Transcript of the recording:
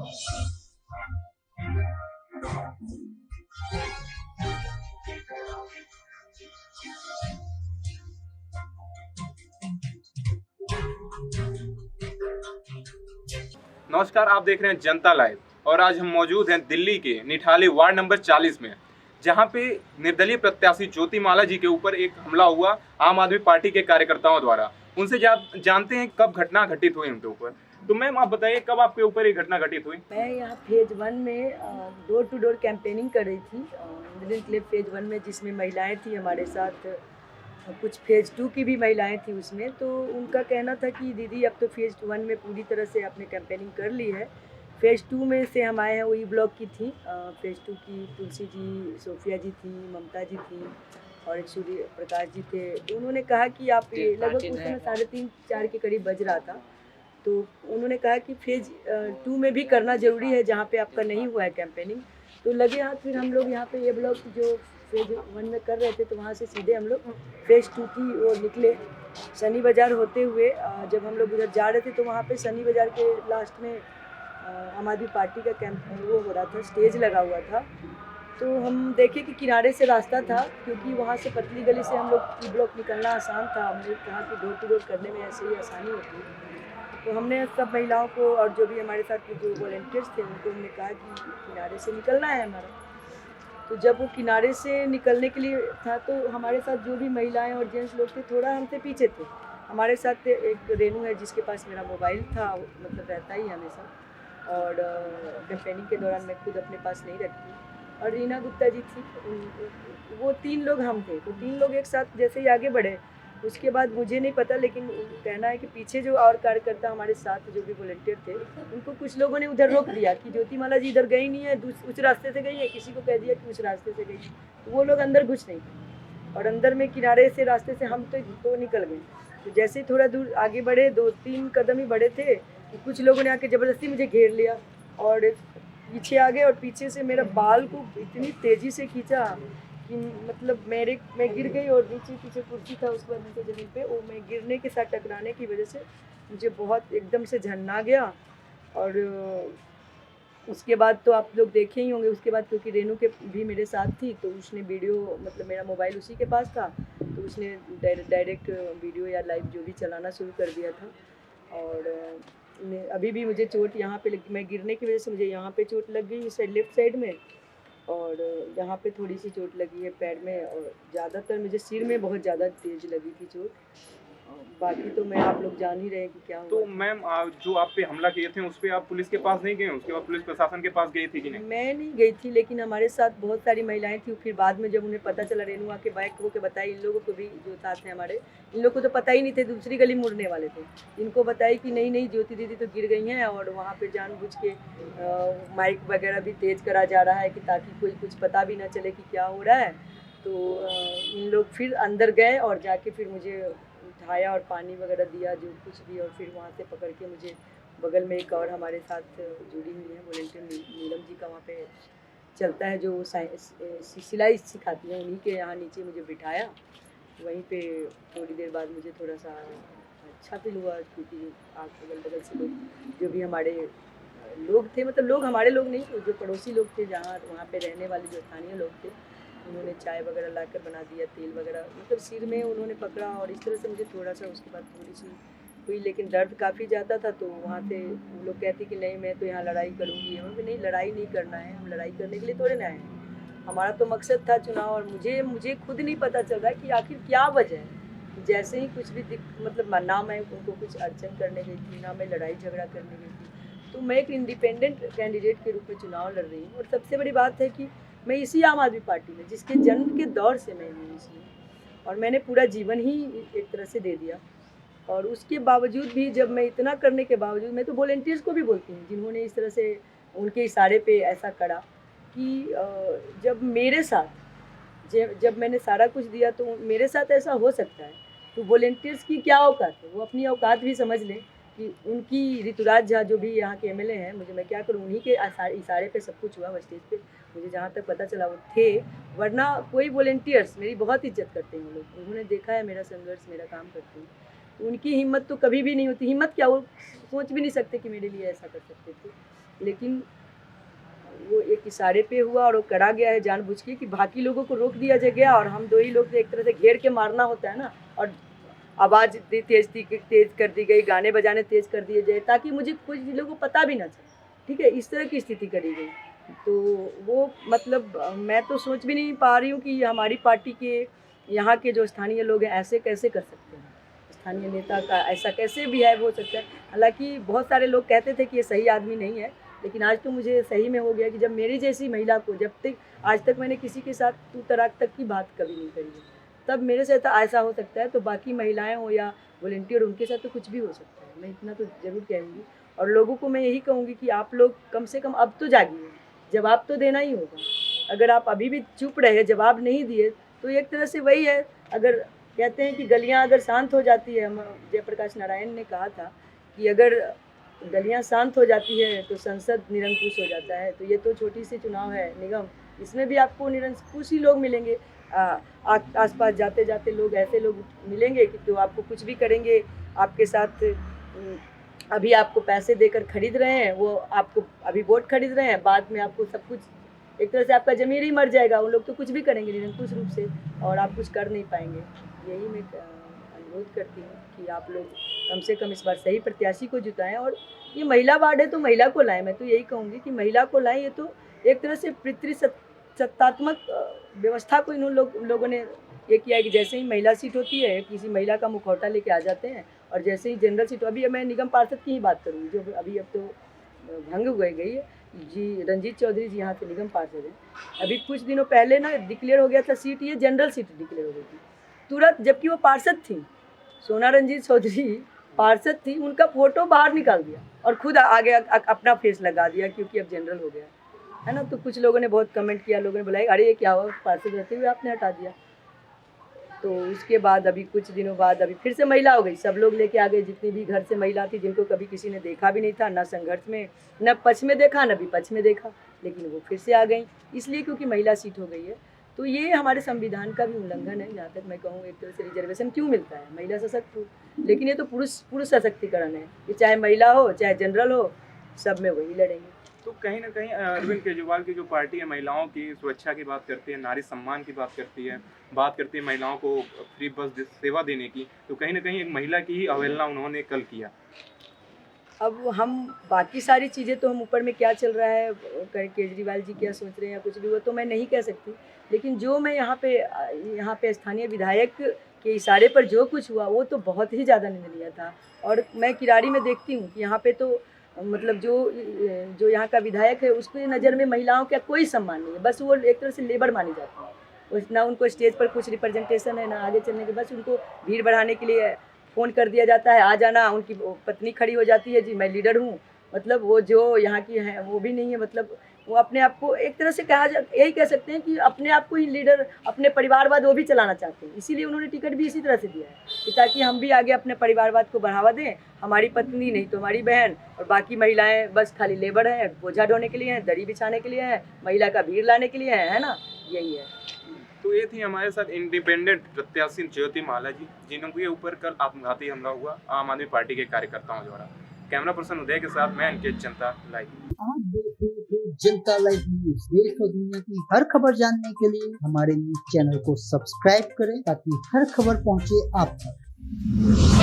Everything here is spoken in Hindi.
नमस्कार, आप देख रहे हैं जनता लाइव और आज हम मौजूद हैं दिल्ली के निठाली वार्ड नंबर 40 में, जहां पे निर्दलीय प्रत्याशी ज्योतिमाला जी के ऊपर एक हमला हुआ आम आदमी पार्टी के कार्यकर्ताओं द्वारा। उनसे जानते हैं कब घटना घटित हुई उनके ऊपर। तो मैम आप बताइए कब आपके ऊपर ये घटना घटित हुई? मैं यहाँ फेज 1 में डोर टू डोर कैंपेनिंग कर रही थी मिडिल क्लब फेज 1 में, जिसमें महिलाएं थी हमारे साथ। कुछ फेज 2 की भी महिलाएं थी उसमें। तो उनका कहना था कि दीदी अब तो फेज 1 में पूरी तरह से आपने कैंपेनिंग कर ली है, फेज 2 में से हम आए हैं। वही ब्लॉक की थी फेज 2 की तुलसी जी, सोफिया जी थी, ममता जी थी और एक सूर्य प्रकाश जी थे। तो उन्होंने कहा कि आप ये लगभग उस समय 3:30-4 के करीब बज रहा था। तो उन्होंने कहा कि फेज 2 में भी करना ज़रूरी है जहाँ पे आपका नहीं हुआ है कैंपेनिंग। तो लगे हाथ फिर हम लोग यहाँ पे ये ब्लॉक जो फेज 1 में कर रहे थे, तो वहाँ से सीधे हम लोग फेज 2 की ओर निकले। सनी बाज़ार होते हुए जब हम लोग उधर जा रहे थे, तो वहाँ पे सनी बाज़ार के लास्ट में आम आदमी पार्टी का कैंप वो हो रहा था, स्टेज लगा हुआ था। तो हम देखे कि किनारे से रास्ता था, क्योंकि वहाँ से पतली गली से हम लोग ई ब्लॉक निकलना आसान था। हमने कहा कि डोर टू डोर करने में ऐसे ही आसानी होती है। तो हमने सब महिलाओं को और जो भी हमारे साथ के जो वॉलंटियर्स थे उनको हमने कहा कि किनारे से निकलना है हमारा। तो जब वो किनारे से निकलने के लिए था, तो हमारे साथ जो भी महिलाएं और जेंट्स लोग थे थोड़ा हमसे पीछे थे। हमारे साथ एक रेनू है जिसके पास मेरा मोबाइल था, मतलब रहता ही हमेशा, और कैंपेनिंग के दौरान मैं खुद अपने पास नहीं रखती। और रीना गुप्ता जी थी, वो 3 लोग हम थे। तो 3 लोग एक साथ जैसे ही आगे बढ़े, उसके बाद मुझे नहीं पता, लेकिन कहना है कि पीछे जो और कार्यकर्ता हमारे साथ जो भी वॉलंटियर थे, उनको कुछ लोगों ने उधर रोक दिया कि ज्योतिमाला जी इधर गई नहीं है, उस रास्ते से गई है। किसी को कह दिया कि उस रास्ते से गई है, तो वो लोग अंदर घुस नहीं पाए। और अंदर में किनारे से रास्ते से हम तो निकल गए। तो जैसे ही थोड़ा दूर आगे बढ़े, 2-3 कदम ही बढ़े थे, कि कुछ लोगों ने आके ज़बरदस्ती मुझे घेर लिया और पीछे आ गए। और पीछे से मेरा बाल को इतनी तेज़ी से खींचा कि मतलब मैं गिर गई। और नीचे पीछे कुर्सी था, उसके बाद नीचे ज़मीन पे वो मैं गिरने के साथ टकराने की वजह से मुझे बहुत एकदम से झन्ना गया। और उसके बाद तो आप लोग देखे ही होंगे। उसके बाद क्योंकि रेनू के भी मेरे साथ थी, तो उसने वीडियो, मतलब मेरा मोबाइल उसी के पास था, तो उसने डायरेक्ट वीडियो या लाइव जो भी चलाना शुरू कर दिया था। और अभी भी मुझे चोट यहाँ पे लगी, मैं गिरने की वजह से मुझे यहाँ पे चोट लग गई, इस लेफ्ट साइड में, और यहाँ पे थोड़ी सी चोट लगी है पैर में, और ज़्यादातर मुझे सिर में बहुत ज़्यादा तेज़ लगी थी चोट। बाकी तो मैं आप लोग जान ही रहे हैं कि क्या हुआ। तो मैम जो आप पे हमला किए थे उस पर आप पुलिस के पास नहीं गए? उसके बाद पुलिस प्रशासन के पास गई थी कि नहीं? मैं नहीं गई थी, लेकिन हमारे साथ बहुत सारी महिलाएं थी। फिर बाद में जब उन्हें पता चला, रेणुआ के बैक होकर बताई, इन लोगों को भी जो साथ हैं हमारे, इन लोगों को तो पता ही नहीं थे, दूसरी गली मुड़ने वाले थे। इनको बताई कि नहीं नहीं, ज्योति दीदी तो गिर गई हैं, और वहाँ पे जानबूझ के माइक वगैरह भी तेज़ करा जा रहा है कि ताकि कोई कुछ पता भी ना चले कि क्या हो रहा है। तो इन लोग फिर अंदर गए और जाके फिर मुझे उठाया और पानी वगैरह दिया जो कुछ भी, और फिर वहाँ से पकड़ के मुझे बगल में एक और हमारे साथ जुड़ी हुई है वॉलंटियर नीलम जी का, वहाँ पे चलता है जो सिलाई सिखाती हैं, उन्हीं के यहाँ नीचे मुझे बिठाया। वहीं पे थोड़ी देर बाद मुझे थोड़ा सा अच्छा फील हुआ, क्योंकि अगल बगल से लोग जो भी हमारे लोग थे, मतलब लोग हमारे लोग नहीं, जो पड़ोसी लोग थे, जहाँ वहाँ पे रहने वाले जो स्थानीय लोग थे, उन्होंने चाय वगैरह लाकर बना दिया, तेल वगैरह मतलब सिर में उन्होंने पकड़ा। और इस तरह से मुझे थोड़ा सा उसके बाद थोड़ी सी हुई, लेकिन दर्द काफ़ी ज़्यादा था। तो वहाँ से वो लोग कहती कि नहीं मैं तो यहाँ लड़ाई करूँगी। हम नहीं, लड़ाई नहीं करना है, हम लड़ाई करने के लिए थोड़े ना आए हैं। हमारा तो मकसद था चुनाव। और मुझे खुद नहीं पता चल रहा कि आखिर क्या वजह है। जैसे ही कुछ भी मतलब ना मैं उनको कुछ अड़चन करने गई थी, ना मैं लड़ाई झगड़ा करने गई थी। तो मैं एक इंडिपेंडेंट कैंडिडेट के रूप में चुनाव लड़ रही हूँ। और सबसे बड़ी बात है कि मैं इसी आम आदमी पार्टी में, जिसके जन्म के दौर से मैं हूँ इसमें, और मैंने पूरा जीवन ही एक तरह से दे दिया। और उसके बावजूद भी, जब मैं इतना करने के बावजूद, मैं तो वॉलंटियर्स को भी बोलती हूँ जिन्होंने इस तरह से उनके इशारे पे ऐसा करा कि जब मेरे साथ जब मैंने सारा कुछ दिया, तो मेरे साथ ऐसा हो सकता है, तो वॉलंटियर्स की क्या औकात है। वो अपनी औकात भी समझ लें कि उनकी ऋतुराज झा जो भी यहाँ के एमएलए हैं, मुझे मैं क्या करूँ, उन्हीं के इशारे पे सब कुछ हुआ। वो स्टेज पे मुझे जहाँ तक पता चला वो थे, वरना कोई वॉलंटियर्स मेरी बहुत इज्जत करते हैं लोग, उन्होंने देखा है मेरा संघर्ष, मेरा काम करते हैं। उनकी हिम्मत तो कभी भी नहीं होती, हिम्मत क्या, वो सोच भी नहीं सकते कि मेरे लिए ऐसा कर सकते थे। लेकिन वो एक इशारे पे हुआ और वो करा गया है जानबूझ के कि बाकी लोगों को रोक दिया गया और हम 2 ही लोग थे, एक तरह से घेर के मारना होता है ना, और आवाज़ तेज़ कर दी गई, गाने बजाने तेज़ कर दिए गए ताकि मुझे कुछ लोगों को पता भी ना चले, ठीक है, इस तरह की स्थिति करी गई। तो वो मतलब मैं तो सोच भी नहीं पा रही हूँ कि हमारी पार्टी के यहाँ के जो स्थानीय लोग हैं ऐसे कैसे कर सकते हैं, स्थानीय नेता का ऐसा कैसे बिहेव हो सकता है। हालांकि बहुत सारे लोग कहते थे कि ये सही आदमी नहीं है, लेकिन आज तो मुझे सही में हो गया कि जब मेरी जैसी महिला को, जब तक आज तक मैंने किसी के साथ तू तराक तक की बात कभी नहीं करी है, तब मेरे से ऐसा हो सकता है तो बाकी महिलाएं हो या वॉलंटियर, उनके साथ तो कुछ भी हो सकता है। मैं इतना तो ज़रूर कहूँगी और लोगों को मैं यही कहूँगी कि आप लोग कम से कम अब तो जागिए, जवाब तो देना ही होगा। अगर आप अभी भी चुप रहे, जवाब नहीं दिए, तो एक तरह से वही है, अगर कहते हैं कि गलियाँ अगर शांत हो जाती है, जयप्रकाश नारायण ने कहा था कि अगर गलियाँ शांत हो जाती है तो संसद निरंकुश हो जाता है। तो ये तो छोटी सी चुनाव है निगम, इसमें भी आपको निरंकुश ही लोग मिलेंगे। आसपास जाते जाते लोग ऐसे लोग मिलेंगे कि तो आपको कुछ भी करेंगे, आपके साथ अभी आपको पैसे देकर खरीद रहे हैं, वो आपको अभी वोट खरीद रहे हैं, बाद में आपको सब कुछ एक तरह से आपका ज़मीर ही मर जाएगा। वो लोग तो कुछ भी करेंगे निरंकुश रूप से और आप कुछ कर नहीं पाएंगे। यही मैं अनुरोध करती हूँ कि आप लोग कम से कम इस बार सही प्रत्याशी को जिताएं और ये महिला वार्ड है तो महिला को लाएं। मैं तो यही कहूँगी कि महिला को लाएं। ये तो एक तरह से पितृसत्तात्मक व्यवस्था को इन लोगों ने ये किया है कि जैसे ही महिला सीट होती है किसी महिला का मुखौटा लेके आ जाते हैं और जैसे ही जनरल सीट, अभी मैं निगम पार्षद की ही बात करूँगी जो अभी अब तो भंग हो गई है जी, रंजीत चौधरी जी यहाँ के निगम पार्षद हैं। अभी कुछ दिनों पहले ना डिक्लेयर हो गया था सीट, ये जनरल सीट डिक्लेयर हो गई थी तुरंत, जबकि वो पार्षद थी, सोना रंजीत चौधरी पार्षद थी, उनका फोटो बाहर निकाल दिया और खुद आगे अपना फेस लगा दिया क्योंकि अब जनरल हो गया है ना। तो कुछ लोगों ने बहुत कमेंट किया, लोगों ने बोला अरे ये क्या हुआ, पार्षद रहते हुए आपने हटा दिया। तो उसके बाद अभी कुछ दिनों बाद अभी फिर से महिला हो गई, सब लोग लेके आ गए, जितनी भी घर से महिला थी जिनको कभी किसी ने देखा भी नहीं था, ना संघर्ष में न पक्ष में देखा न विपक्ष में देखा, लेकिन वो फिर से आ गई इसलिए क्योंकि महिला सीट हो गई है। तो ये हमारे संविधान का भी उल्लंघन है, जहाँ तक मैं कहूँ। एक तरह से रिजर्वेशन क्यों मिलता है, महिला सशक्त हो, लेकिन ये तो पुरुष सशक्तिकरण है, ये चाहे महिला हो चाहे जनरल हो, सब में वही लड़ेंगे। तो कहीं ना कहीं अरविंद केजरीवाल की जो पार्टी है महिलाओं की सुरक्षा की बात करती है, नारी सम्मान की बात करती है महिलाओं को फ्री बस सेवा देने की, तो कहीं ना कहीं एक महिला की ही अवहेलना उन्होंने कल किया। अब हम बाकी सारी चीज़ें तो हम ऊपर में क्या चल रहा है, केजरीवाल जी क्या सोच रहे हैं या कुछ भी, वो तो मैं नहीं कह सकती, लेकिन जो मैं यहाँ पे स्थानीय विधायक के इशारे पर जो कुछ हुआ वो तो बहुत ही ज़्यादा निंदनीय था। और मैं किराड़ी में देखती हूँ कि यहाँ पे तो मतलब जो यहाँ का विधायक है उसकी नज़र में महिलाओं का कोई सम्मान नहीं है, बस वो एक तरह से लेबर मानी जाती है। ना उनको स्टेज पर कुछ रिप्रेजेंटेशन है, ना आगे चलने के, बस उनको भीड़ बढ़ाने के लिए फ़ोन कर दिया जाता है, आ जाना, उनकी पत्नी खड़ी हो जाती है, जी मैं लीडर हूँ, मतलब वो जो यहाँ की हैं वो भी नहीं है, मतलब वो अपने आप को एक तरह से यही कह सकते हैं कि अपने आप को ही लीडर, अपने परिवारवाद वो भी चलाना चाहते हैं। इसीलिए उन्होंने टिकट भी इसी तरह से दिया है कि ताकि हम भी आगे अपने परिवारवाद को बढ़ावा दें, हमारी पत्नी नहीं तो हमारी बहन और बाकी महिलाएं बस खाली लेबर हैं, बोझा ढोने के लिए हैं, दरी बिछाने के लिए हैं, महिला का भीड़ लाने के लिए है ना, यही है। तो ये थी हमारे साथ इंडिपेंडेंट प्रत्याशी ज्योति माला जी, जिनके ऊपर कल आत्मघाती हमला हुआ आम आदमी पार्टी के कार्यकर्ताओं द्वारा। कैमरा पर्सन उदय के साथ मैं अंकित, जनता लाइव। आप देख रहे थे जनता लाइव न्यूज। देश और दुनिया की हर खबर जानने के लिए हमारे न्यूज चैनल को सब्सक्राइब करें ताकि हर खबर पहुंचे आप तक।